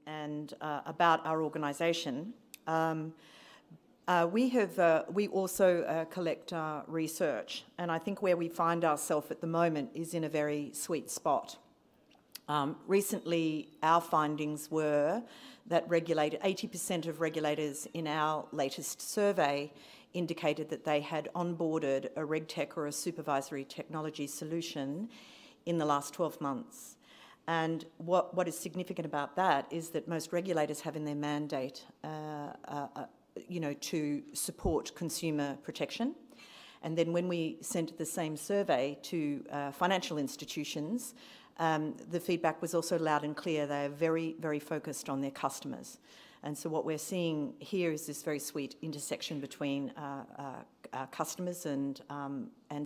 and about our organisation. We also collect research, and I think where we find ourselves at the moment is in a very sweet spot. Recently, our findings were that 80% of regulators in our latest survey indicated that they had onboarded a RegTech or a supervisory technology solution in the last 12 months. And what is significant about that is that most regulators have in their mandate to support consumer protection. And then when we sent the same survey to financial institutions, the feedback was also loud and clear. They are very, very focused on their customers. And so what we're seeing here is this very sweet intersection between customers and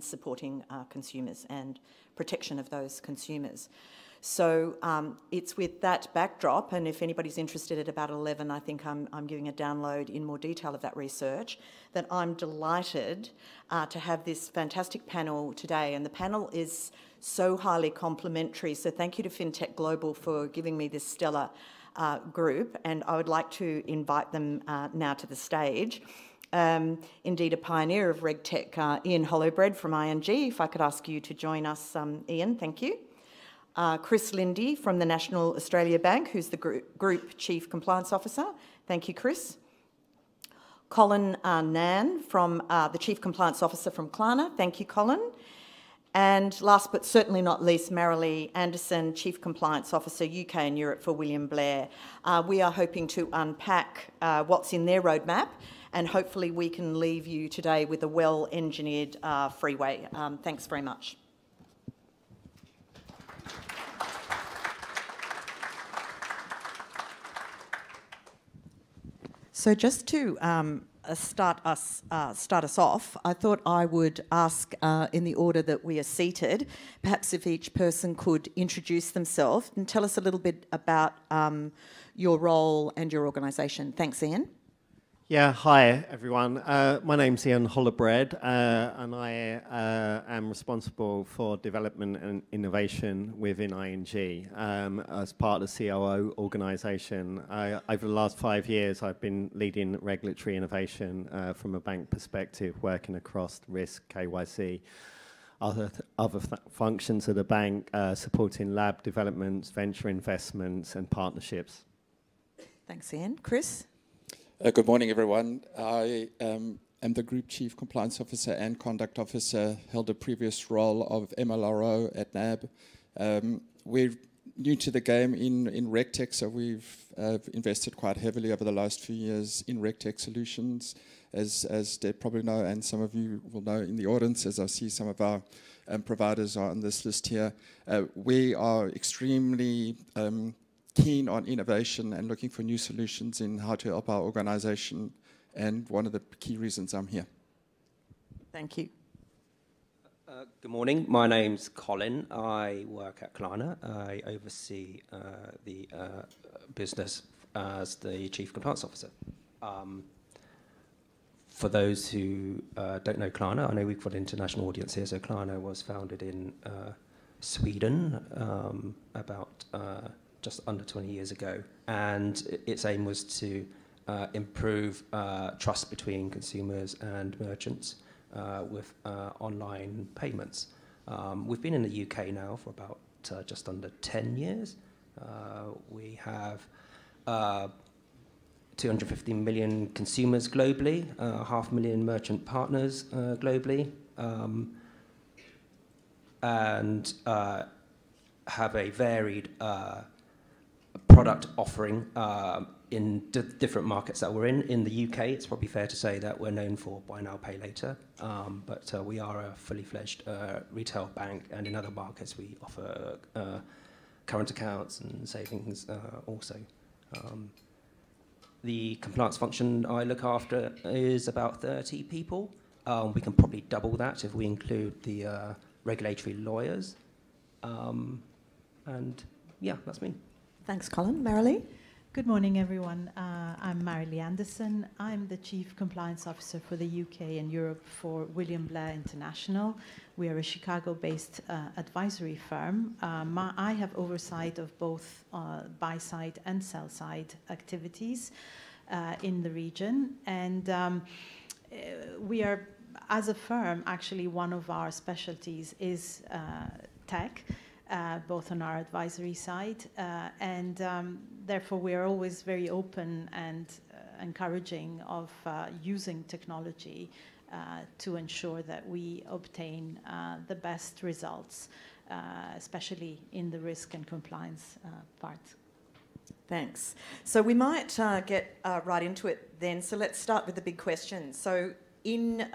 supporting consumers and protection of those consumers. So it's with that backdrop, and if anybody's interested at about 11, I think I'm giving a download in more detail of that research, that I'm delighted to have this fantastic panel today. And the panel is so highly complementary. So thank you to FinTech Global for giving me this stellar group, and I would like to invite them now to the stage. Indeed, a pioneer of RegTech, Ian Hollowbread from ING. If I could ask you to join us, Ian, thank you. Chris Lindy from the National Australia Bank, who's the Group Chief Compliance Officer. Thank you, Chris. Colin Ngan, from the Chief Compliance Officer from Klarna. Thank you, Colin. And last but certainly not least, Marilee Anderson, Chief Compliance Officer UK and Europe for William Blair. We are hoping to unpack what's in their roadmap, and hopefully we can leave you today with a well-engineered freeway. Thanks very much. So just to start us off, I thought I would ask in the order that we are seated, perhaps if each person could introduce themselves and tell us a little bit about your role and your organisation. Thanks, Ian. Yeah, hi everyone. My name's Ian Hollowbread, and I am responsible for development and innovation within ING as part of the COO organisation. Over the last 5 years, I've been leading regulatory innovation from a bank perspective, working across risk, KYC, other functions of the bank, supporting lab developments, venture investments, and partnerships. Thanks, Ian. Chris? Good morning, everyone. I am the Group Chief Compliance Officer and Conduct Officer, held a previous role of MLRO at NAB. We're new to the game in RegTech, so we've invested quite heavily over the last few years in RegTech solutions, as Deb probably know, and some of you will know in the audience, as I see some of our providers are on this list here. We are extremely keen on innovation and looking for new solutions in how to help our organisation, and one of the key reasons I'm here. Thank you. Good morning. My name's Colin. I work at Klarna. I oversee the business as the Chief Compliance Officer. For those who don't know Klarna, I know we've got an international audience here, so Klarna was founded in Sweden about just under 20 years ago, and its aim was to improve trust between consumers and merchants with online payments. We've been in the UK now for about just under 10 years. We have 250 million consumers globally, 500,000 merchant partners globally, and have a varied product offering in different markets that we're in. In the UK, it's probably fair to say that we're known for buy now, pay later, but we are a fully fledged retail bank, and in other markets we offer current accounts and savings also. The compliance function I look after is about 30 people. We can probably double that if we include the regulatory lawyers. And yeah, that's me. Thanks, Colin. Marilee? Good morning, everyone. I'm Marilee Anderson. I'm the Chief Compliance Officer for the UK and Europe for William Blair International. We are a Chicago-based advisory firm. I have oversight of both buy-side and sell-side activities in the region. And we are, as a firm, actually one of our specialties is tech. Both on our advisory side, and therefore we are always very open and encouraging of using technology to ensure that we obtain the best results, especially in the risk and compliance part. Thanks. So we might get right into it then. So let's start with the big question. So in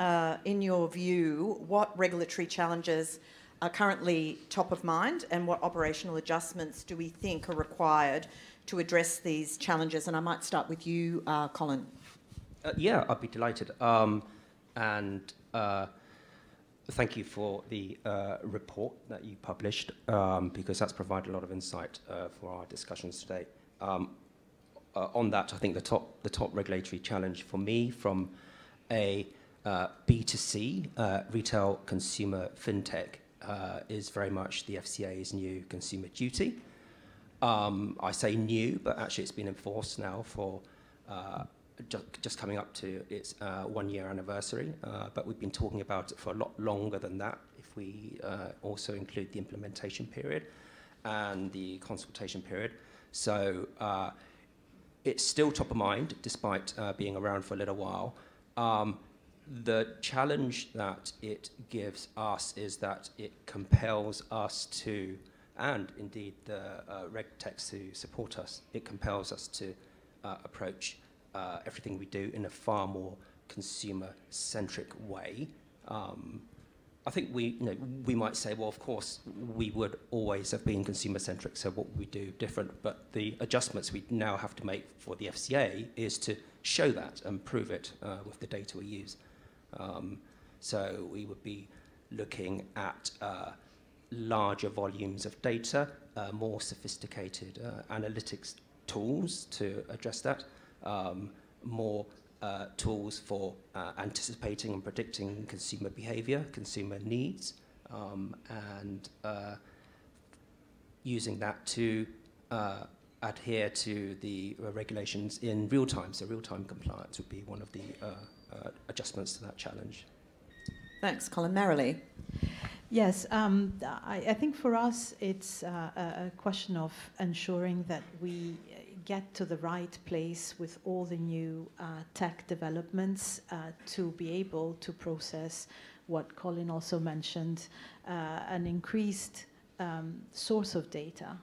your view, what regulatory challenges are currently top of mind, and what operational adjustments do we think are required to address these challenges? And I might start with you, Colin. Yeah, I'd be delighted. And thank you for the report that you published, because that's provided a lot of insight for our discussions today. On that, I think the top regulatory challenge for me from a B2C, retail consumer fintech, is very much the FCA's new consumer duty. I say new, but actually it's been enforced now for just coming up to its 1-year anniversary. But we've been talking about it for a lot longer than that, if we also include the implementation period and the consultation period. So it's still top of mind, despite being around for a little while. The challenge that it gives us is that it compels us to, and indeed the RegTechs who support us, it compels us to approach everything we do in a far more consumer-centric way. I think we might say, well, of course, we would always have been consumer-centric, so what would we do different? But the adjustments we now have to make for the FCA is to show that and prove it with the data we use. So we would be looking at larger volumes of data, more sophisticated analytics tools to address that, more tools for anticipating and predicting consumer behavior, consumer needs, and using that to adhere to the regulations in real time. So real-time compliance would be one of the adjustments to that challenge. Thanks, Colin. Marilee. Yes, I think for us it's a question of ensuring that we get to the right place with all the new tech developments to be able to process what Colin also mentioned, an increased source of data.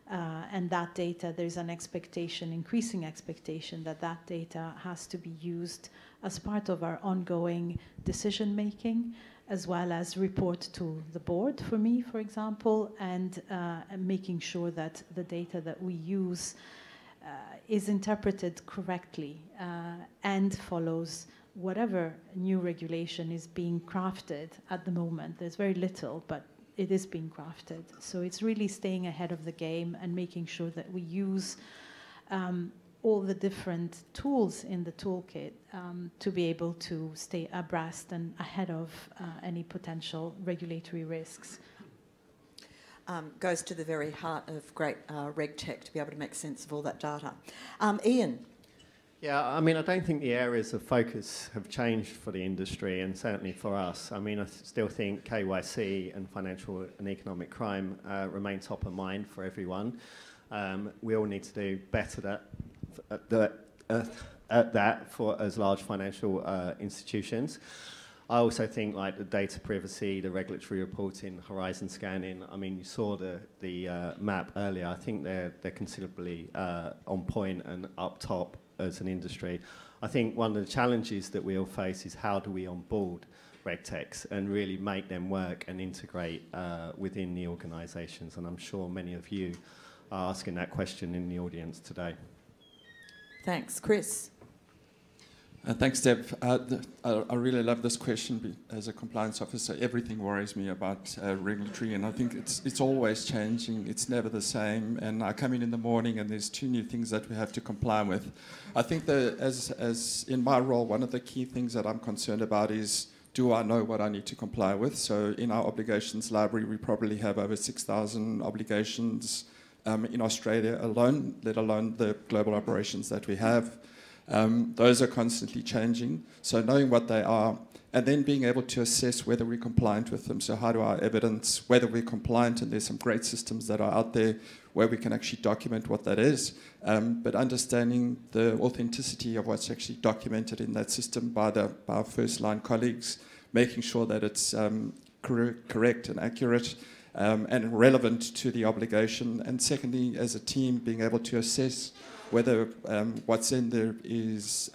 And that data, there's an expectation, increasing expectation that that data has to be used as part of our ongoing decision making, as well as report to the board, for me, for example, and making sure that the data that we use is interpreted correctly and follows whatever new regulation is being crafted at the moment. There's very little, but it is being crafted. So it's really staying ahead of the game and making sure that we use all the different tools in the toolkit to be able to stay abreast and ahead of any potential regulatory risks. Goes to the very heart of great RegTech to be able to make sense of all that data. Ian. Yeah, I mean, I don't think the areas of focus have changed for the industry, and certainly for us. I mean, I still think KYC and financial and economic crime remain top of mind for everyone. We all need to do better at that for as large financial institutions. I also think like the data privacy, the regulatory reporting, horizon scanning. I mean, you saw the map earlier. I think they're considerably on point and up top as an industry. I think one of the challenges that we all face is how do we onboard RegTechs and really make them work and integrate within the organisations. And I'm sure many of you are asking that question in the audience today. Thanks. Chris? Thanks, Deb. I really love this question. As a compliance officer, everything worries me about regulatory, and I think it's always changing. It's never the same. And I come in the morning, and there's 2 new things that we have to comply with. I think that as in my role, one of the key things that I'm concerned about is, do I know what I need to comply with? So in our obligations library, we probably have over 6,000 obligations in Australia alone, let alone the global operations that we have. Those are constantly changing. So knowing what they are, and then being able to assess whether we're compliant with them. So how do I evidence whether we're compliant? And there's some great systems that are out there where we can actually document what that is. But understanding the authenticity of what's actually documented in that system by our first-line colleagues, making sure that it's correct and accurate and relevant to the obligation. And secondly, as a team, being able to assess whether what's in there is,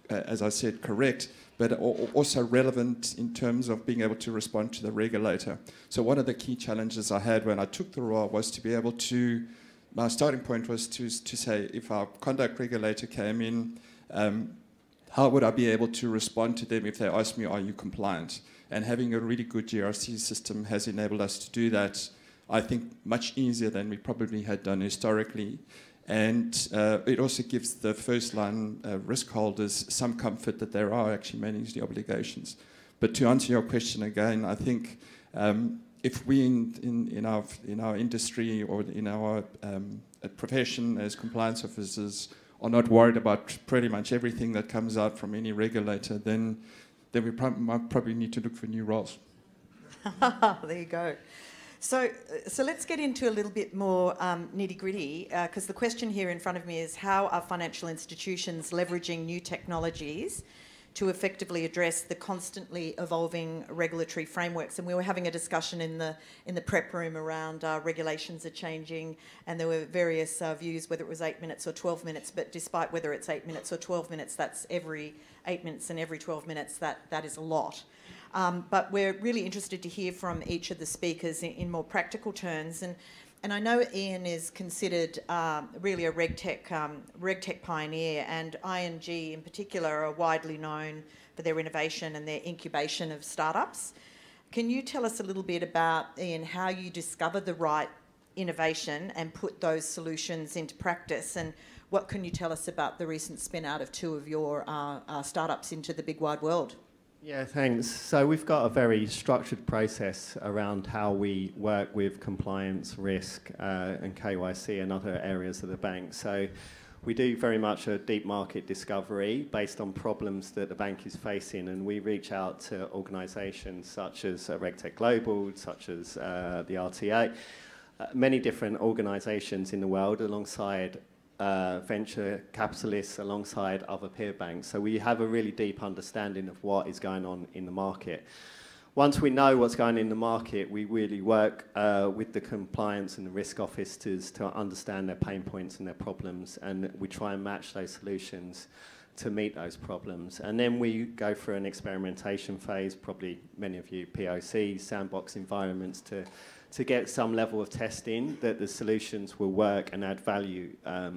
as I said, correct, but also relevant in terms of being able to respond to the regulator. So one of the key challenges I had when I took the role was to be able to, my starting point was to say, if our conduct regulator came in, how would I be able to respond to them if they asked me, are you compliant? And having a really good GRC system has enabled us to do that, I think, much easier than we probably had done historically. And it also gives the first-line risk holders some comfort that there are actually managed the obligations. But to answer your question again, I think if we in our industry or in our profession as compliance officers are not worried about pretty much everything that comes out from any regulator, then we might probably need to look for new roles. There you go. So let's get into a little bit more nitty-gritty, because the question here in front of me is, how are financial institutions leveraging new technologies to effectively address the constantly evolving regulatory frameworks? And we were having a discussion in the prep room around regulations are changing, and there were various views whether it was 8 minutes or 12 minutes, but despite whether it's 8 minutes or 12 minutes, that's every 8 minutes and every 12 minutes, that is a lot. But we're really interested to hear from each of the speakers in more practical terms. And I know Ian is considered really a RegTech pioneer, and ING in particular are widely known for their innovation and their incubation of startups. Can you tell us a little bit about, Ian, how you discover the right innovation and put those solutions into practice? And what can you tell us about the recent spin out of 2 of your startups into the big wide world? Yeah, thanks. So we've got a very structured process around how we work with compliance, risk, and KYC and other areas of the bank. So we do very much a deep market discovery based on problems that the bank is facing, and we reach out to organisations such as RegTech Global, such as the RTA, many different organisations in the world alongside venture capitalists alongside other peer banks. So we have a really deep understanding of what is going on in the market. Once we know what's going on in the market, we really work with the compliance and the risk officers to understand their pain points and their problems, and we try and match those solutions to meet those problems. And then we go through an experimentation phase, probably many of you POCs, sandbox environments, to get some level of testing that the solutions will work and add value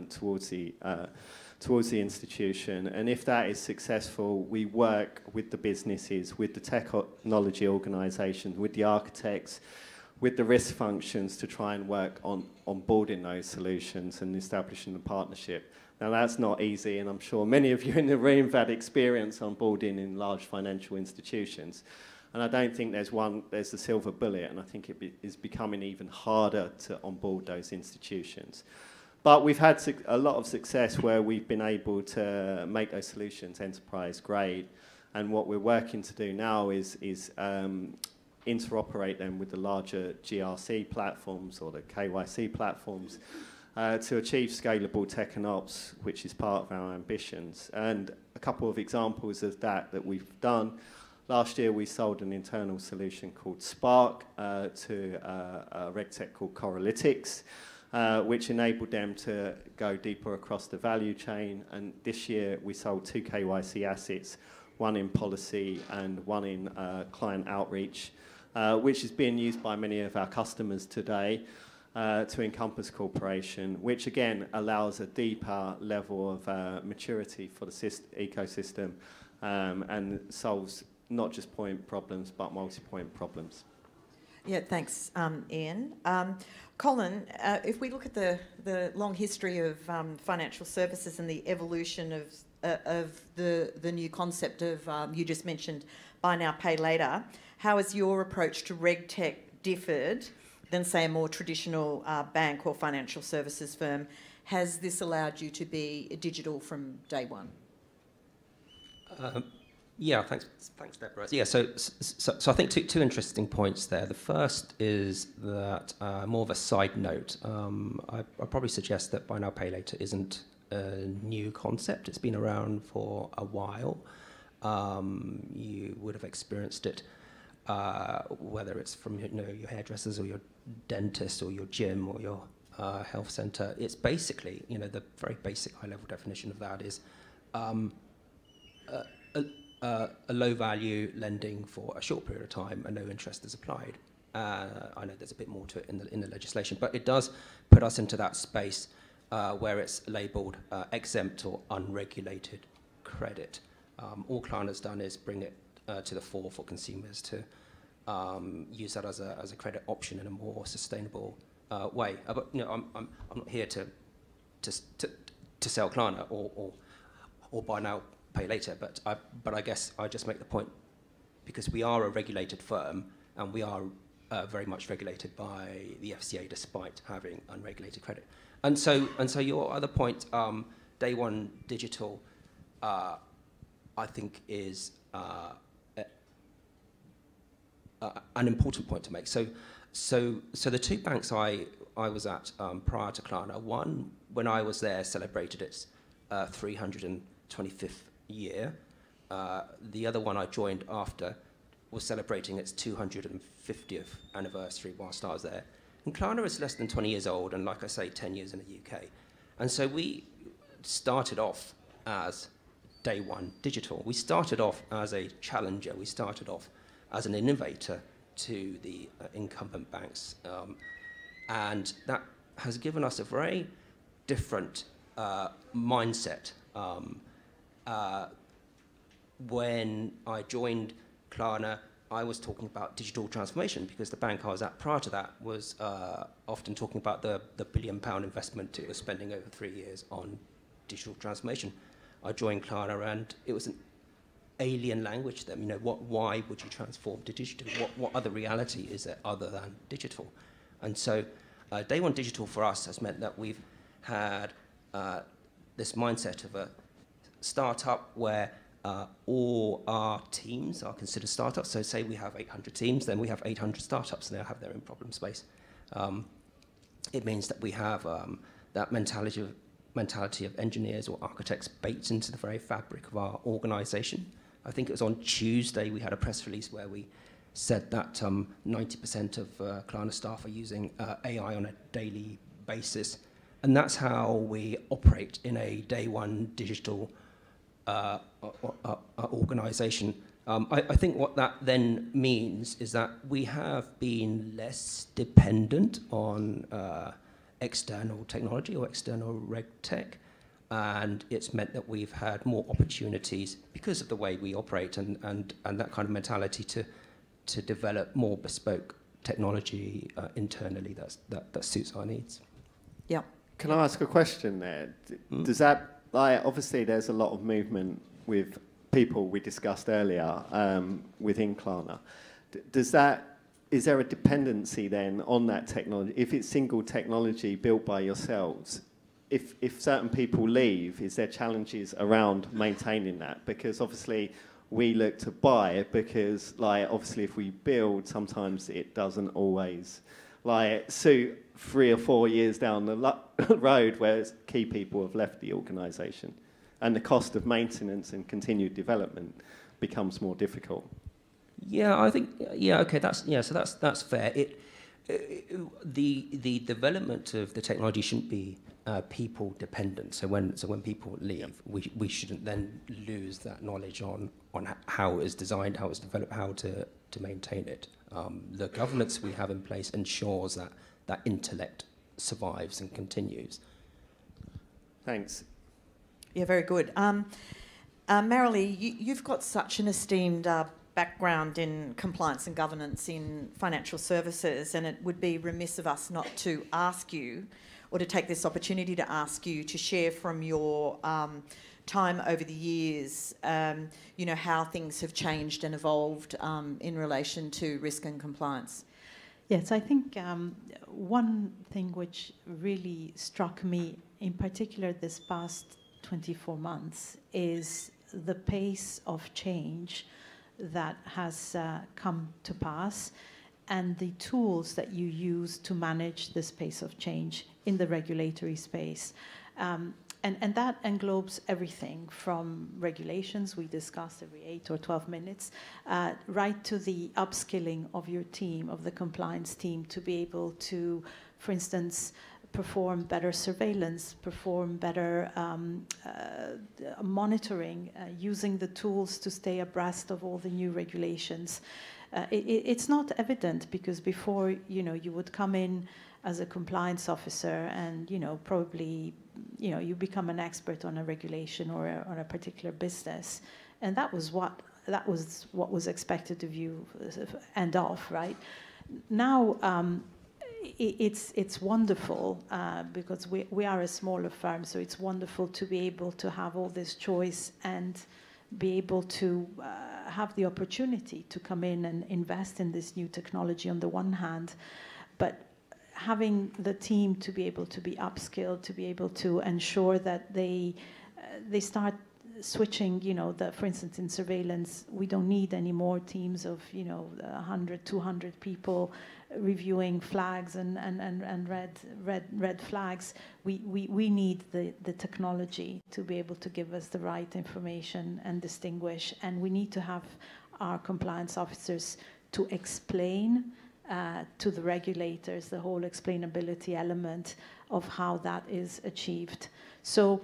towards the institution. And if that is successful, we work with the businesses, with the technology organisations, with the architects, with the risk functions to try and work on onboarding those solutions and establishing a partnership. Now that's not easy, and I'm sure many of you in the room have had experience onboarding in large financial institutions. And I don't think there's a silver bullet, and I think it is becoming even harder to onboard those institutions. But we've had a lot of success where we've been able to make those solutions enterprise grade, and what we're working to do now is interoperate them with the larger GRC platforms or the KYC platforms to achieve scalable tech and ops, which is part of our ambitions. And a couple of examples of that we've done. Last year, we sold an internal solution called Spark to a RegTech called Correlytics, which enabled them to go deeper across the value chain. And this year, we sold 2 KYC assets, one in policy and one in client outreach, which is being used by many of our customers today. to encompass corporation, which again allows a deeper level of maturity for the ecosystem and solves not just point problems but multi-point problems. Yeah, thanks, Ian. Colin, if we look at the long history of financial services and the evolution of the new concept of, you just mentioned, buy now, pay later, how has your approach to RegTech differed than, say, a more traditional bank or financial services firm? Has this allowed you to be digital from day one? Yeah, thanks, Deborah. Yeah, so I think two interesting points there. The first is that, more of a side note, I'd probably suggest that buy now, pay later isn't a new concept. It's been around for a while. You would have experienced it, whether it's from your hairdressers or your dentist or your gym or your health centre. It's basically, the very basic high-level definition of that is a low-value lending for a short period of time and no interest is applied. I know there's a bit more to it in the legislation, but it does put us into that space where it's labelled exempt or unregulated credit. All Klarna's done is bring it to the fore for consumers to use that as a credit option in a more sustainable way. But I'm not here to sell Klarna or buy now, pay later. But I guess I just make the point because we are a regulated firm and we are very much regulated by the FCA despite having unregulated credit. And so your other point, day one digital, I think is an important point to make. So the two banks I was at prior to Klarna, one when I was there celebrated its 325th year. The other one I joined after was celebrating its 250th anniversary whilst I was there. And Klarna is less than 20 years old, and like I say, 10 years in the UK. And so we started off as day one digital. We started off as a challenger. We started off as an innovator to the incumbent banks. And that has given us a very different mindset. When I joined Klarna, I was talking about digital transformation because the bank I was at prior to that was often talking about the £1 billion investment it was spending over 3 years on digital transformation. I joined Klarna and it was an alien language to them. Why would you transform to digital? What other reality is there other than digital? And so day one digital for us has meant that we've had this mindset of a startup where all our teams are considered startups. So say we have 800 teams, then we have 800 startups, and they have their own problem space. It means that we have that mentality of engineers or architects baked into the very fabric of our organisation. I think it was on Tuesday we had a press release where we said that 90% of Klarna staff are using AI on a daily basis. And that's how we operate in a day one digital organisation. I think what that then means is that we have been less dependent on external technology or external RegTech, and it's meant that we've had more opportunities because of the way we operate and that kind of mentality to develop more bespoke technology internally that suits our needs. Yeah. Can I ask a question there? Does that, obviously there's a lot of movement with people we discussed earlier within Klarna. Is there a dependency then on that technology? If it's single technology built by yourselves, if certain people leave, is there challenges around maintaining that? Because obviously we look to buy because obviously if we build, sometimes it doesn't always suit 3 or 4 years down the road where key people have left the organisation and the cost of maintenance and continued development becomes more difficult. Yeah, I think okay. That's fair. The development of the technology shouldn't be people dependent. So when people leave, we shouldn't then lose that knowledge on how it is designed, how it's developed, how to maintain it. The governance we have in place ensures that that intellect survives and continues. Thanks. Yeah, very good. Marilee, you've got such an esteemed background in compliance and governance in financial services, and it would be remiss of us not to ask you, or to take this opportunity to ask you to share from your time over the years, you know, how things have changed and evolved in relation to risk and compliance. Yes, I think one thing which really struck me, in particular this past 24 months, is the pace of change that has come to pass, and the tools that you use to manage this pace of change in the regulatory space. And that englobes everything from regulations we discussed every 8 or 12 minutes, right to the upskilling of your team, of the compliance team, to be able to, for instance, perform better surveillance, perform better monitoring, using the tools to stay abreast of all the new regulations. It's not evident, because before, you know, you would come in as a compliance officer and, you know, probably, you know, you become an expert on a regulation or on a particular business, and that was what was expected of you, end off, right? Now, it's wonderful because we are a smaller firm, so it's wonderful to be able to have all this choice and be able to have the opportunity to come in and invest in this new technology on the one hand, but having the team to be able to be upskilled, to be able to ensure that they start switching, you know, for instance, in surveillance, we don't need any more teams of, you know, 100, 200 people reviewing flags and red flags. We need the technology to be able to give us the right information and distinguish, and we need to have our compliance officers to explain to the regulators the whole explainability element of how that is achieved. So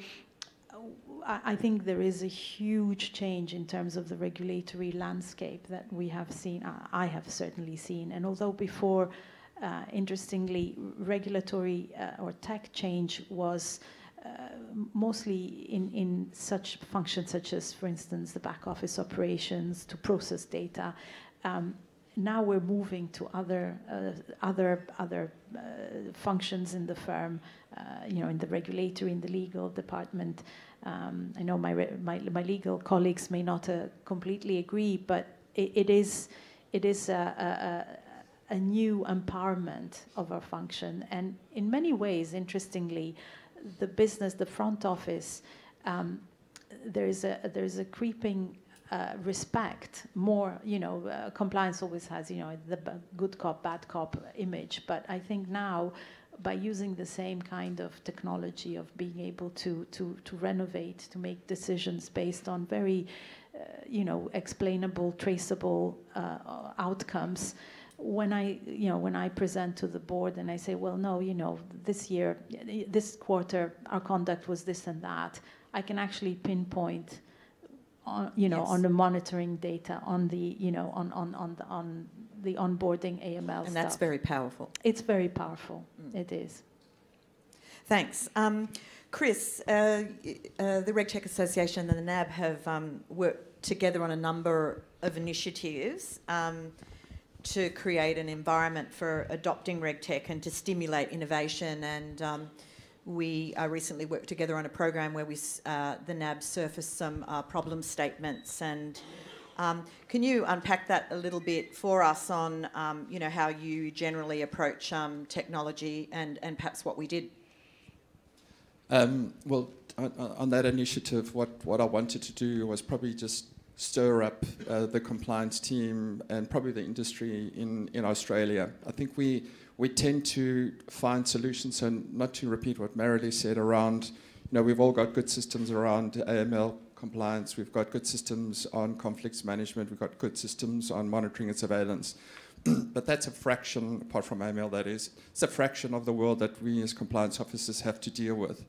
I think there is a huge change in terms of the regulatory landscape that we have seen, I have certainly seen. And although before, interestingly, regulatory or tech change was mostly in such functions such as, for instance, the back office operations to process data, now we're moving to other functions in the firm, you know, in the regulatory, in the legal department. I know my legal colleagues may not completely agree, but it is a new empowerment of our function. And in many ways, interestingly, the business, the front office, there's a creeping respect more, you know, compliance always has, you know, the good cop, bad cop image. But I think now, by using the same kind of technology of being able to renovate, to make decisions based on very, you know, explainable, traceable outcomes, when I present to the board and I say, well, no, you know, this year, this quarter, our conduct was this and that, I can actually pinpoint on, you know, yes, on the monitoring data, on the, you know, on the onboarding AML stuff. And that's very powerful. It's very powerful. It is. Thanks. Chris, the RegTech Association and the NAB have worked together on a number of initiatives to create an environment for adopting RegTech and to stimulate innovation. And we recently worked together on a program where the NAB surfaced some problem statements. And can you unpack that a little bit for us on, you know, how you generally approach technology and perhaps what we did? Well, on that initiative, what I wanted to do was probably just stir up the compliance team and probably the industry in Australia. I think we tend to find solutions, and not to repeat what Marilee said around, you know, we've all got good systems around AML compliance, we've got good systems on conflicts management, we've got good systems on monitoring and surveillance. But that's a fraction, apart from AML that is, it's a fraction of the world that we as compliance officers have to deal with.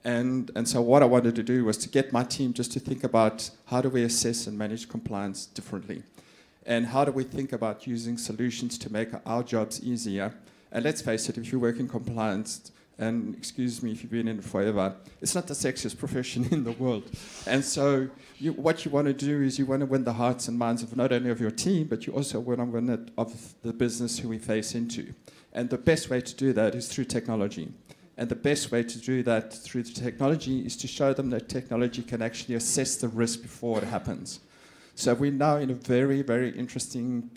And so what I wanted to do was to get my team just to think about how do we assess and manage compliance differently? And how do we think about using solutions to make our jobs easier And let's face it, if you work in compliance, and excuse me if you've been in it forever, it's not the sexiest profession in the world. And so what you want to do is you want to win the hearts and minds of not only of your team, but you also want to win it of the business who we face into. And the best way to do that is through technology. And the best way to do that through the technology is to show them that technology can actually assess the risk before it happens. So we're now in a very, very interesting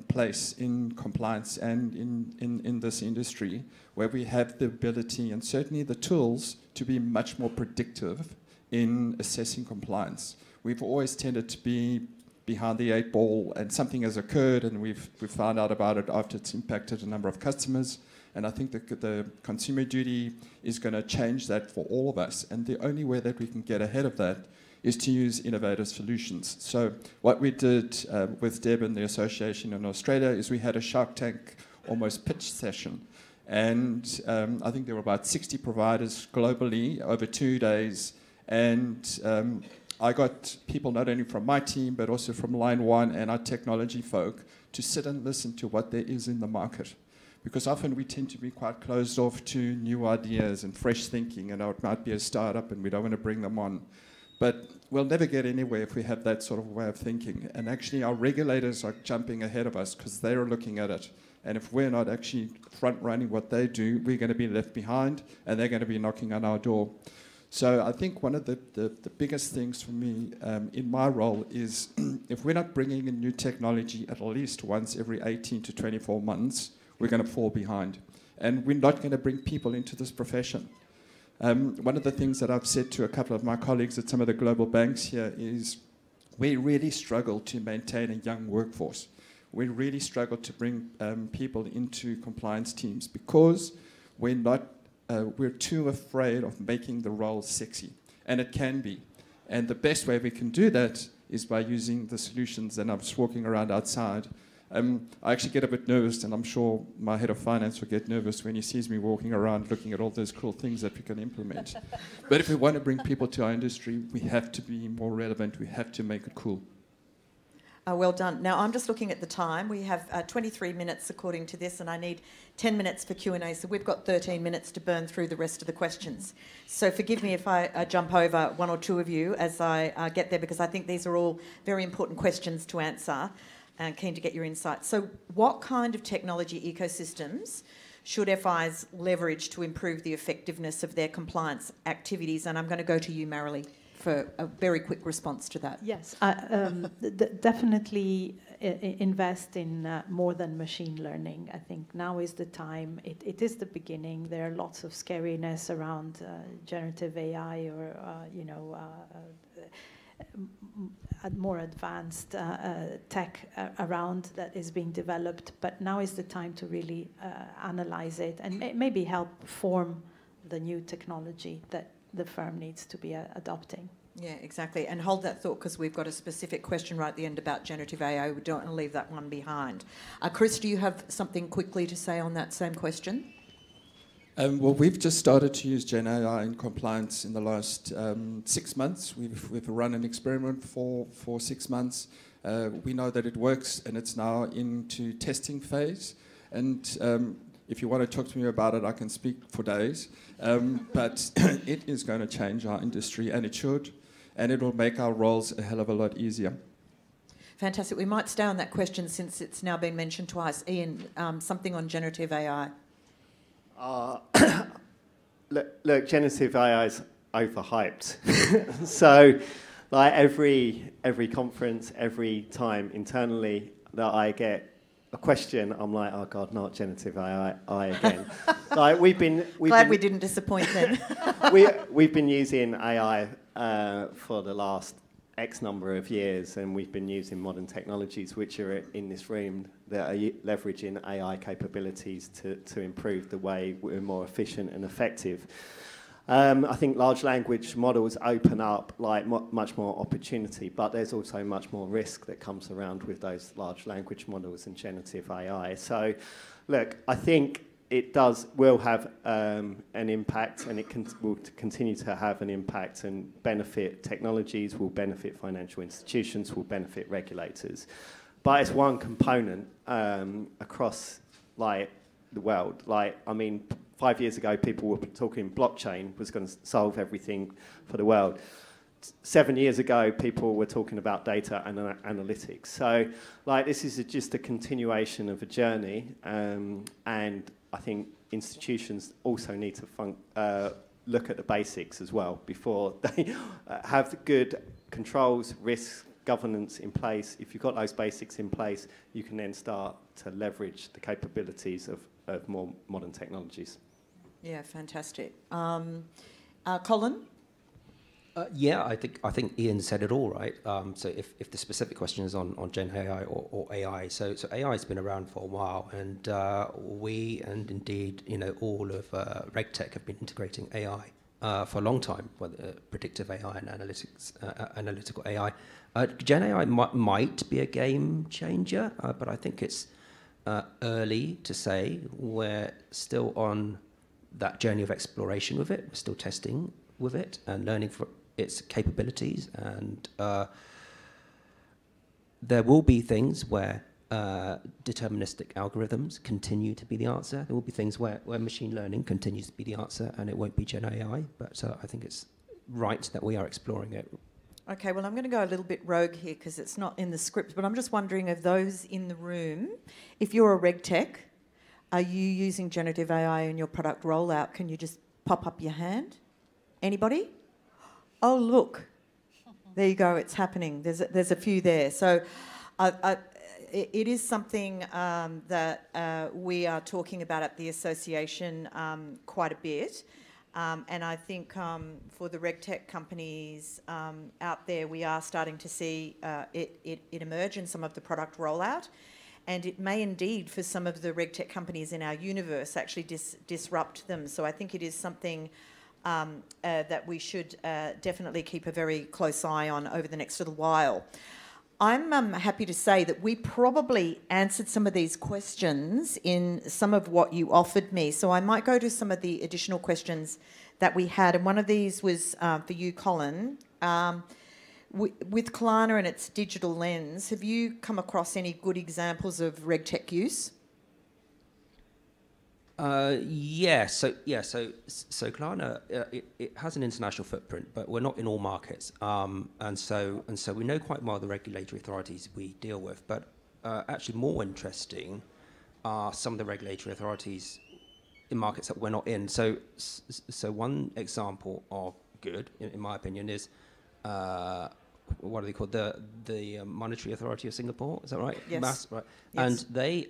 place in compliance and in this industry, where we have the ability and certainly the tools to be much more predictive in assessing compliance. We've always tended to be behind the 8 ball, and something has occurred, and we've found out about it after it's impacted a number of customers. And I think the consumer duty is going to change that for all of us. And the only way that we can get ahead of that is to use innovative solutions. So what we did with Deb and the association in Australia is we had a Shark Tank almost pitch session. And I think there were about 60 providers globally over 2 days. And I got people not only from my team, but also from Line 1 and our technology folk to sit and listen to what there is in the market. Because often we tend to be quite closed off to new ideas and fresh thinking, and it might be a startup and we don't want to bring them on. But we'll never get anywhere if we have that sort of way of thinking. And actually our regulators are jumping ahead of us because they're looking at it. And if we're not actually front-running what they do, we're going to be left behind, and they're going to be knocking on our door. So I think one of the biggest things for me in my role is if we're not bringing in new technology at least once every 18 to 24 months, we're going to fall behind. And we're not going to bring people into this profession. One of the things that I've said to a couple of my colleagues at some of the global banks here is we really struggle to maintain a young workforce. We really struggle to bring people into compliance teams because we're too afraid of making the role sexy. And it can be. And the best way we can do that is by using the solutions. And I'm just walking around outside. I actually get a bit nervous, and I'm sure my head of finance will get nervous when he sees me walking around looking at all those cool things that we can implement. But if we want to bring people to our industry, we have to be more relevant. We have to make it cool. Well done. Now, I'm just looking at the time. We have 23 minutes according to this, and I need 10 minutes for Q&A, so we've got 13 minutes to burn through the rest of the questions. So forgive me if I jump over one or two of you as I get there, because I think these are all very important questions to answer, and keen to get your insights. So what kind of technology ecosystems should FIs leverage to improve the effectiveness of their compliance activities? And I'm going to go to you, Marilee, for a very quick response to that. Yes, definitely invest in more than machine learning. I think now is the time. It is the beginning. There are lots of scariness around generative AI or, more advanced tech around that is being developed. But now is the time to really analyze it and maybe help form the new technology that the firm needs to be adopting. Yeah, exactly. And hold that thought, because we've got a specific question right at the end about generative AI. We don't want to leave that one behind. Chris, do you have something quickly to say on that same question? Well, we've just started to use Gen AI in compliance in the last 6 months. We've run an experiment for 6 months. We know that it works, and it's now into testing phase. And if you want to talk to me about it, I can speak for days. But it is going to change our industry, and it should. And it will make our roles a hell of a lot easier. Fantastic. We might stay on that question since it's now been mentioned twice. Ian, something on generative AI. Look, generative AI is overhyped. So, like every conference, every time internally that I get a question, I'm like, oh God, not generative AI again. Like Glad we didn't disappoint then. we've been using AI for the last X number of years, and we've been using modern technologies which are in this room that are leveraging AI capabilities to improve the way we're more efficient and effective. I think large language models open up like much more opportunity, but there's also much more risk that comes around with those large language models and generative AI. So, look, I think it will have an impact, and it will continue to have an impact and benefit technologies, will benefit financial institutions, will benefit regulators. But it's one component across like the world. Like, I mean, 5 years ago, people were talking blockchain was going to solve everything for the world. 7 years ago, people were talking about data and analytics. So, like, this is just a continuation of a journey, and I think institutions also need to look at the basics as well before they have the good controls, risks, governance in place. If you've got those basics in place, you can then start to leverage the capabilities of more modern technologies. Yeah, fantastic. Colin? Yeah, I think Ian said it all right. So if the specific question is on Gen AI or AI, so AI has been around for a while, and we and indeed all of RegTech have been integrating AI for a long time, whether predictive AI and analytical AI. Gen AI might be a game changer, but I think it's early to say. We're still on that journey of exploration with it. We're still testing with it and learning from its capabilities, and there will be things where deterministic algorithms continue to be the answer. There will be things where machine learning continues to be the answer, and it won't be Gen AI, but I think it's right that we are exploring it. Okay, well, I'm going to go a little bit rogue here because it's not in the script, but I'm just wondering of those in the room, if you're a RegTech, are you using generative AI in your product rollout? Can you just pop up your hand? Anybody? Oh, look. There you go. It's happening. There's a few there. So it is something that we are talking about at the association quite a bit. And I think for the RegTech companies out there, we are starting to see it emerge in some of the product rollout. And it may indeed, for some of the RegTech companies in our universe, actually disrupt them. So I think it is something that we should definitely keep a very close eye on over the next little while. I'm happy to say that we probably answered some of these questions in some of what you offered me. So I might go to some of the additional questions that we had. And one of these was for you, Colin. With Klarna and its digital lens, have you come across any good examples of RegTech use? Yeah. So Klarna it has an international footprint, but we're not in all markets. And so we know quite well the regulatory authorities we deal with. But actually, more interesting are some of the regulatory authorities in markets that we're not in. So one example of good, in my opinion, is what are they called? The Monetary Authority of Singapore. Is that right? Yes. Right. Yes. And they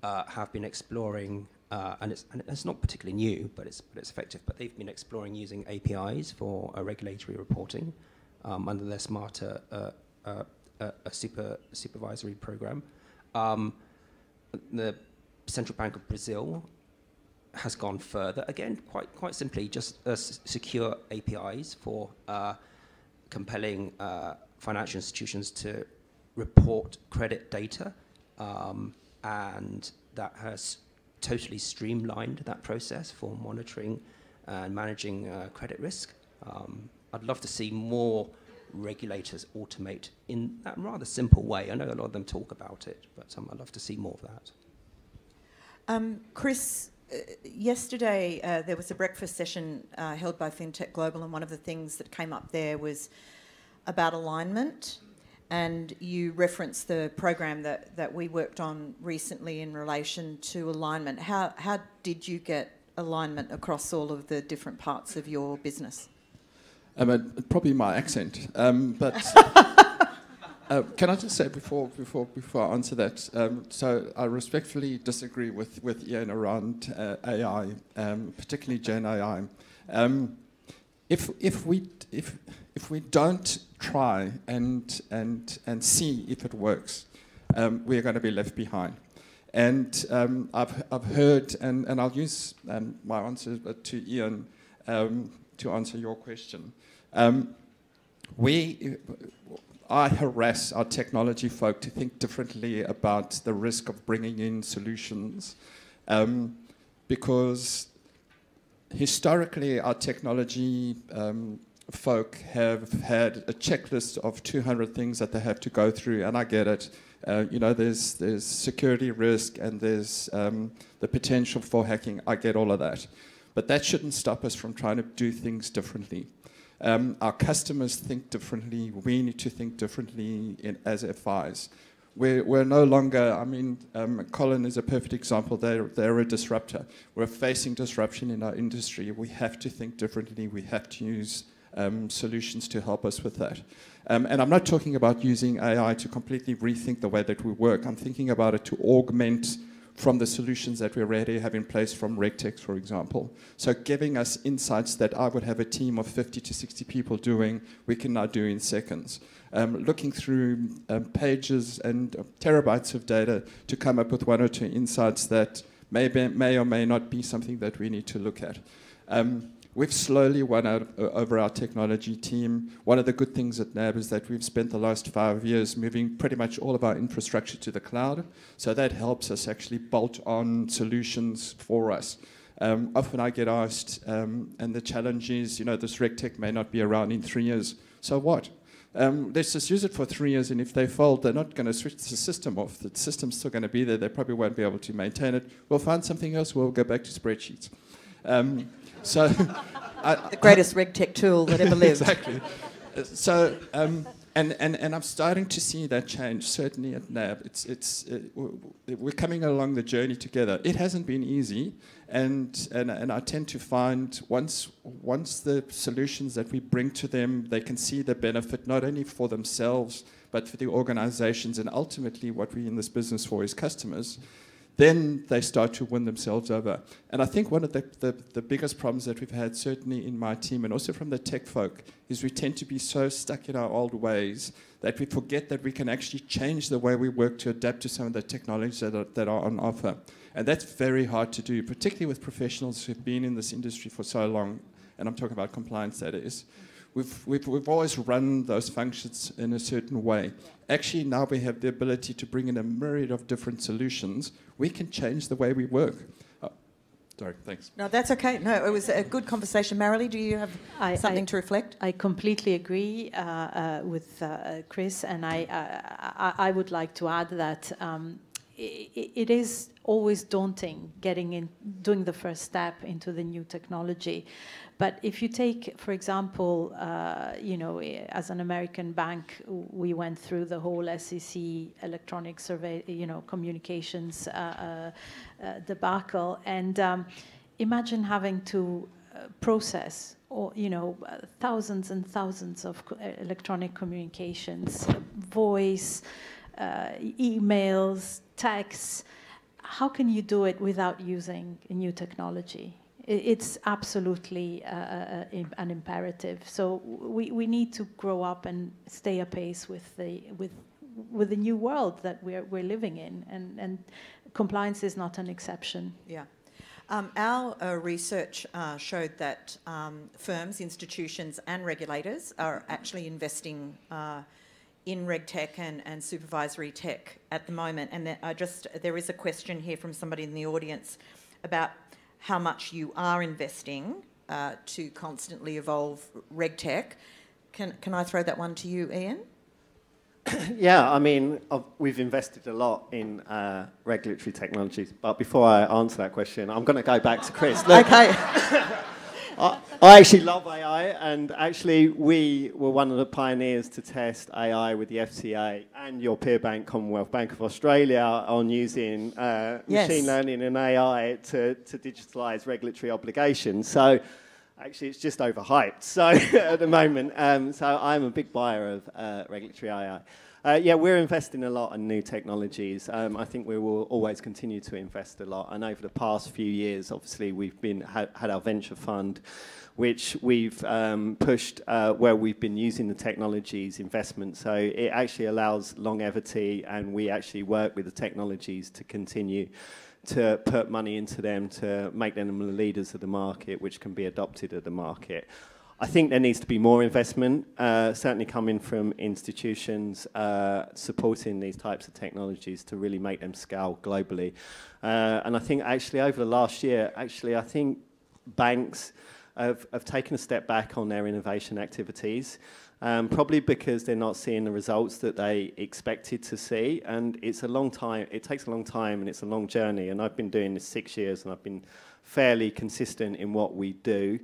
have been exploring, and it's not particularly new, but it's effective. But they've been exploring using APIs for regulatory reporting under their smarter supervisory program. The Central Bank of Brazil has gone further. Again, quite simply, just secure APIs for compelling financial institutions to report credit data. And that has totally streamlined that process for monitoring and managing credit risk. I'd love to see more regulators automate in that rather simple way. I know a lot of them talk about it, but I'd love to see more of that. Chris, yesterday there was a breakfast session held by FinTech Global, and one of the things that came up there was about alignment. And you referenced the program that we worked on recently in relation to alignment. How did you get alignment across all of the different parts of your business? Probably my accent, but can I just say before I answer that? So I respectfully disagree with Ian around AI, particularly Gen AI. If we don't try and see if it works, we're going to be left behind. And I've heard, and I'll use my answer to Ian to answer your question. I harass our technology folk to think differently about the risk of bringing in solutions, because historically our technology folk have had a checklist of 200 things that they have to go through, and I get it. You know, there's security risk and there's the potential for hacking. I get all of that. But that shouldn't stop us from trying to do things differently. Our customers think differently. We need to think differently as FIs. We're no longer, I mean, Colin is a perfect example. They're a disruptor. We're facing disruption in our industry. We have to think differently. We have to use solutions to help us with that. And I'm not talking about using AI to completely rethink the way that we work. I'm thinking about it to augment from the solutions that we already have in place from RegTech, for example. So giving us insights that I would have a team of 50 to 60 people doing, we can now do in seconds. Looking through pages and terabytes of data to come up with one or two insights that may or may not be something that we need to look at. We've slowly won out over our technology team. One of the good things at NAB is that we've spent the last 5 years moving pretty much all of our infrastructure to the cloud. So that helps us actually bolt on solutions for us. Often I get asked, and the challenge is, you know, this RegTech may not be around in 3 years. So what? Let's just use it for 3 years, and if they fold, they're not going to switch the system off. The system's still going to be there. They probably won't be able to maintain it. We'll find something else. We'll go back to spreadsheets. So, the greatest RegTech tool that ever lived. Exactly. So, and I'm starting to see that change. Certainly at NAB, we're coming along the journey together. It hasn't been easy, and I tend to find once the solutions that we bring to them, they can see the benefit not only for themselves but for the organizations, and ultimately what we're in this business for is customers. Then they start to win themselves over. And I think one of the biggest problems that we've had, certainly in my team and also from the tech folk, is we tend to be so stuck in our old ways that we forget that we can actually change the way we work to adapt to some of the technologies that are on offer. And that's very hard to do, particularly with professionals who've been in this industry for so long. And I'm talking about compliance, that is. We've always run those functions in a certain way. Actually, now we have the ability to bring in a myriad of different solutions. We can change the way we work. Sorry, thanks. No, that's okay. No, it was a good conversation. Marilee, do you have something to reflect? I completely agree with Chris, and I would like to add that it is always daunting doing the first step into the new technology. But if you take, for example, you know, as an American bank, we went through the whole SEC electronic survey, you know, communications debacle, and imagine having to process, or you know, thousands and thousands of electronic communications, voice, emails, texts. How can you do it without using new technology? It's absolutely an imperative. So we need to grow up and stay apace with the new world that we're living in, and compliance is not an exception. Yeah. Our research showed that firms, institutions, and regulators are actually investing in RegTech and supervisory tech at the moment. And there is a question here from somebody in the audience about how much you are investing to constantly evolve RegTech. Can I throw that one to you, Ian? Yeah, I mean, we've invested a lot in regulatory technologies, but before I answer that question, I'm going to go back to Chris. Look, okay. I actually love AI, and actually we were one of the pioneers to test AI with the FCA and your peer bank, Commonwealth Bank of Australia, on using machine learning and AI to digitalise regulatory obligations. So actually it's just overhyped so at the moment. So I'm a big buyer of regulatory AI. Yeah, we're investing a lot in new technologies. I think we will always continue to invest a lot. And over the past few years, obviously, we've had our venture fund, which we've pushed where we've been using the technologies investment. So it actually allows longevity, and we actually work with the technologies to continue to put money into them to make them the leaders of the market, which can be adopted at the market. I think there needs to be more investment, certainly coming from institutions supporting these types of technologies to really make them scale globally. And I think actually over the last year, I think banks have taken a step back on their innovation activities, probably because they're not seeing the results that they expected to see. And it's a long time, it takes a long time, and it's a long journey. And I've been doing this 6 years, and I've been fairly consistent in what we do,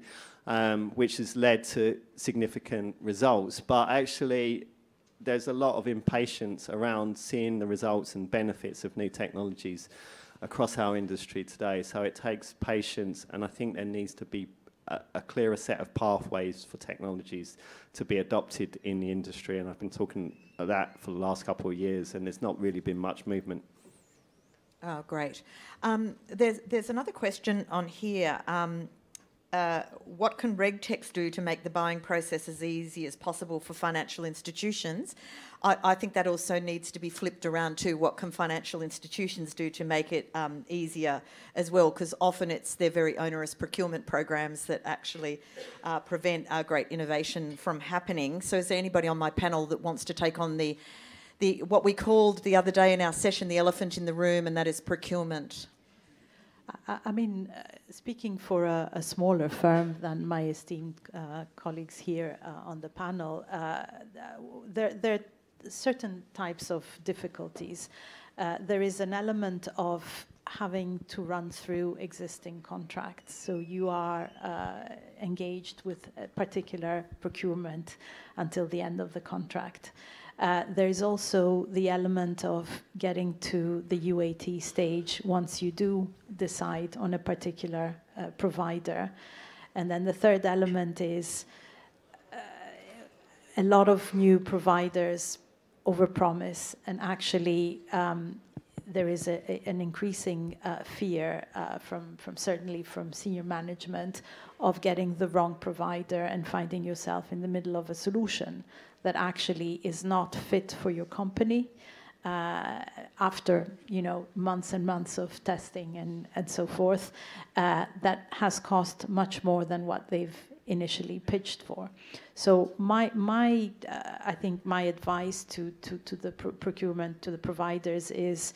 which has led to significant results. But actually, there's a lot of impatience around seeing the results and benefits of new technologies across our industry today. So it takes patience, and I think there needs to be a clearer set of pathways for technologies to be adopted in the industry. And I've been talking about that for the last couple of years, and there's not really been much movement. Oh, great. There's another question on here. What can RegTech do to make the buying process as easy as possible for financial institutions? I think that also needs to be flipped around too. What can financial institutions do to make it easier as well? Because often it's their very onerous procurement programs that actually prevent great innovation from happening. So is there anybody on my panel that wants to take on the what we called the other day in our session the elephant in the room, and that is procurement? I mean, speaking for a smaller firm than my esteemed colleagues here on the panel, there are certain types of difficulties. There is an element of having to run through existing contracts. So you are engaged with a particular procurement until the end of the contract. There is also the element of getting to the UAT stage once you do decide on a particular provider. And then the third element is a lot of new providers overpromise, and actually there is an increasing fear certainly from senior management of getting the wrong provider and finding yourself in the middle of a solution that actually is not fit for your company after months and months of testing and so forth, that has cost much more than what they've initially pitched for. So I think my advice to the procurement, to the providers is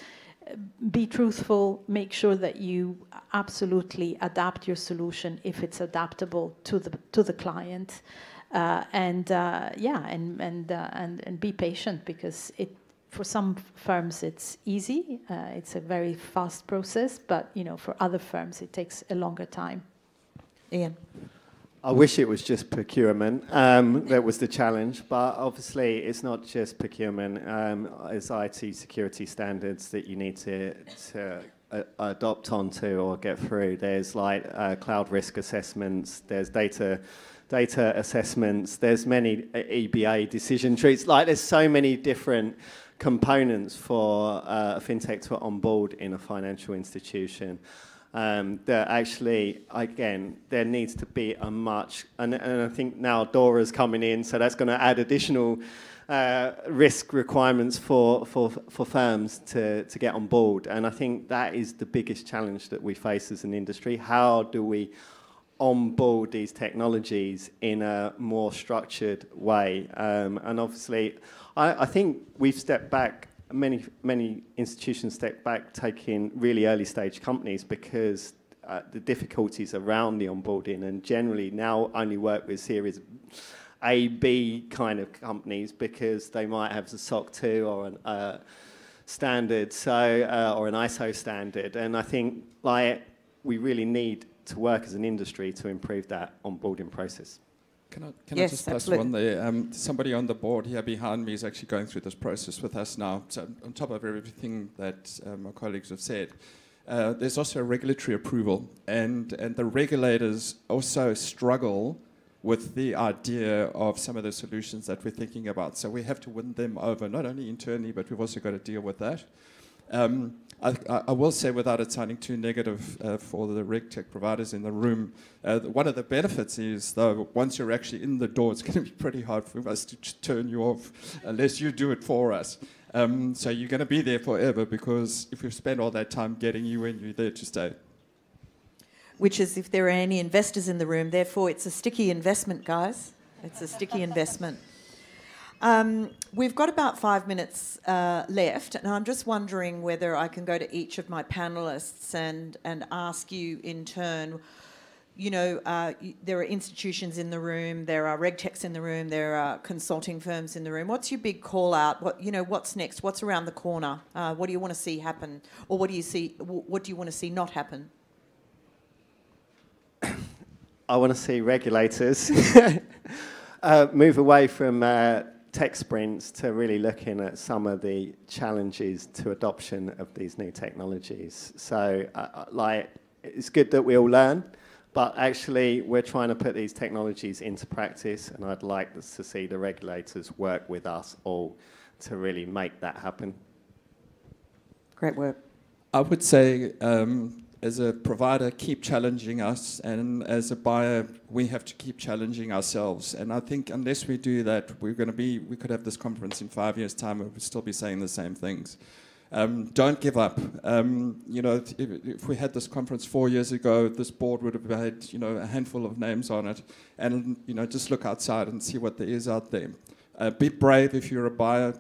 be truthful, make sure that you absolutely adapt your solution if it's adaptable to the client. And be patient, because for some firms it's easy, it's a very fast process, but for other firms it takes a longer time. Ian? I wish it was just procurement that was the challenge, but obviously it's not just procurement. It's IT security standards that you need to adopt onto or get through. There's cloud risk assessments, there's data assessments, there's many EBA decision trees. There's so many different components for a fintech to onboard in a financial institution. That actually, again, there needs to be a much, and I think now DORA's coming in, so that's going to add additional risk requirements for firms to get on board. And I think that is the biggest challenge that we face as an industry. How do we onboard these technologies in a more structured way? And obviously, I think we've stepped back, many institutions step back taking really early stage companies because the difficulties around the onboarding, and generally now only work with Series A, B kind of companies because they might have a SOC 2 or an standard, or an ISO standard. And I think we really need to work as an industry to improve that onboarding process. Can I just plus one there? Somebody on the board here behind me is actually going through this process with us now. So on top of everything that my colleagues have said, there's also a regulatory approval, and the regulators also struggle with the idea of some of the solutions that we're thinking about. So we have to win them over, not only internally, but we've also got to deal with that. I will say, without it sounding too negative for the RegTech providers in the room, one of the benefits is, though, once you're actually in the door, it's going to be pretty hard for us to turn you off unless you do it for us. So you're going to be there forever, because if we spend all that time getting you in, you're there to stay. Which is, if there are any investors in the room, therefore it's a sticky investment, guys. It's a sticky investment. We've got about 5 minutes left, and I'm just wondering whether I can go to each of my panellists and ask you in turn, there are institutions in the room, there are RegTechs in the room, there are consulting firms in the room. What's your big call out? What's next? What's around the corner? What do you want to see happen, or what do you want to see not happen? I want to see regulators move away from tech sprints to really looking at some of the challenges to adoption of these new technologies. So, it's good that we all learn, but actually we're trying to put these technologies into practice, and I'd like to see the regulators work with us all to really make that happen. Great work. I would say, as a provider, keep challenging us, and as a buyer, we have to keep challenging ourselves. And I think unless we do that, we could have this conference in 5 years' time and we'll still be saying the same things. Don't give up. If we had this conference 4 years ago, this board would have had, a handful of names on it, and just look outside and see what there is out there. Be brave if you're a buyer.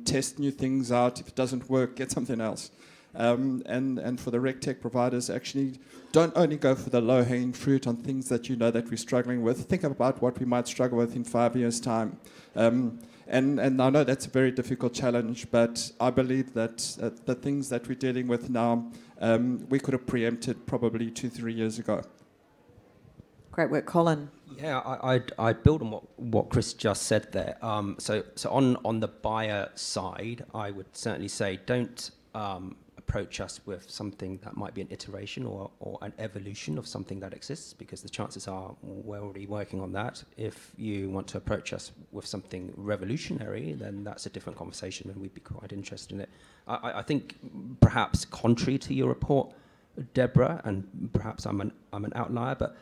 Test new things out. If it doesn't work, get something else. And for the RegTech providers, actually, don't only go for the low-hanging fruit on things that that we're struggling with. Think about what we might struggle with in 5 years' time. And I know that's a very difficult challenge, but I believe that the things that we're dealing with now, we could have preempted probably 2-3 years ago. Great work, Colin. Yeah, I'd build on what Chris just said there. So on the buyer side, I would certainly say don't approach us with something that might be an iteration or an evolution of something that exists, because the chances are we're already working on that. If you want to approach us with something revolutionary, then that's a different conversation, and we'd be quite interested in it. I think perhaps contrary to your report, Deborah, and perhaps I'm an outlier, but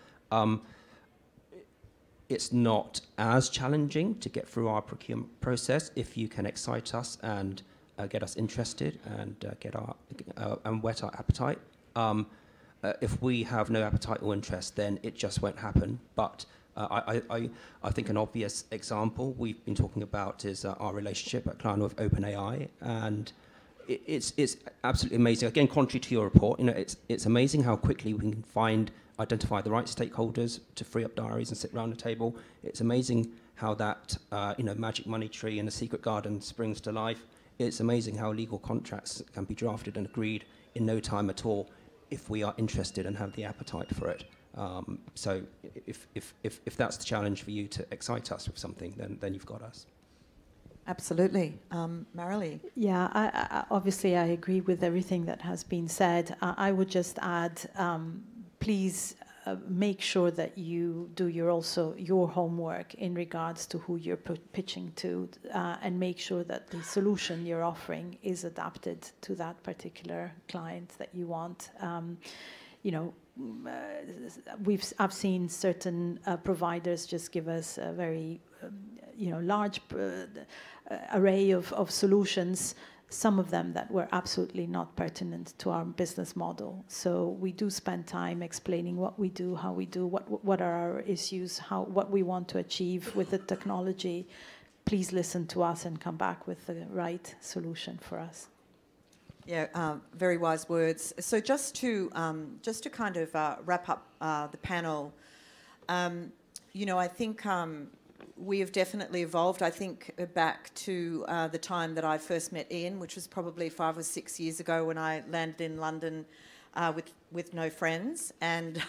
it's not as challenging to get through our procurement process if you can excite us and get us interested and get our and whet our appetite. If we have no appetite or interest, then it just won't happen. But I think an obvious example we've been talking about is our relationship at Klarna with OpenAI, and it's absolutely amazing. Again, contrary to your report, it's amazing how quickly we can identify the right stakeholders to free up diaries and sit around the table. It's amazing how that magic money tree in the secret garden springs to life. It's amazing how legal contracts can be drafted and agreed in no time at all if we are interested and have the appetite for it. So if that's the challenge for you to excite us with something, then you've got us. Absolutely. Marilee? Yeah, obviously I agree with everything that has been said. I would just add, please make sure that you do your homework in regards to who you're pitching to, and make sure that the solution you're offering is adapted to that particular client that you want. I've seen certain providers just give us a very large array of solutions, some of them that were absolutely not pertinent to our business model. So we do spend time explaining what we do, how we do, what are our issues, what we want to achieve with the technology. Please listen to us and come back with the right solution for us. Yeah, very wise words. So just to kind of wrap up the panel, I think we have definitely evolved. I think back to the time that I first met Ian, which was probably 5 or 6 years ago, when I landed in London with no friends, and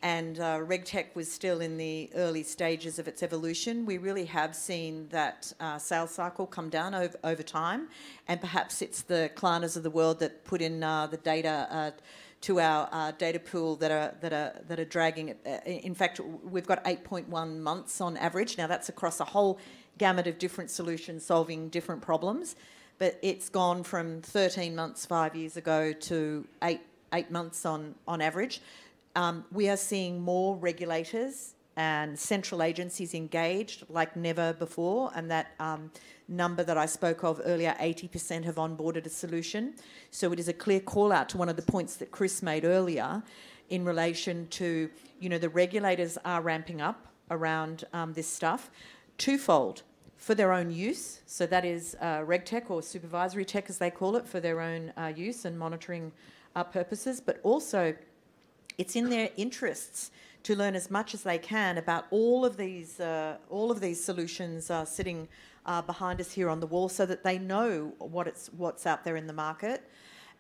RegTech was still in the early stages of its evolution. We really have seen that sales cycle come down over time, and perhaps it's the Klarnas of the world that put in the data to our data pool that are dragging it. In fact, we've got 8.1 months on average. Now that's across a whole gamut of different solutions solving different problems, but it's gone from 13 months 5 years ago to eight months on average. We are seeing more regulators and central agencies engaged like never before, and that number that I spoke of earlier, 80% have onboarded a solution. So it is a clear call out to one of the points that Chris made earlier in relation to, the regulators are ramping up around this stuff twofold: for their own use, so that is RegTech or supervisory tech as they call it, for their own use and monitoring purposes, but also it's in their interests to learn as much as they can about all of these solutions sitting behind us here on the wall, so that they know what's out there in the market.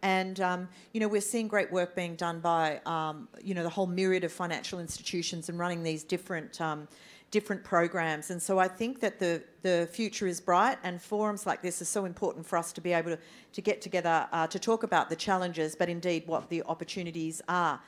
And, you know, we're seeing great work being done by, you know, the whole myriad of financial institutions and running these different programs. And so I think that the future is bright, and forums like this are so important for us to be able to get together to talk about the challenges, but indeed what the opportunities are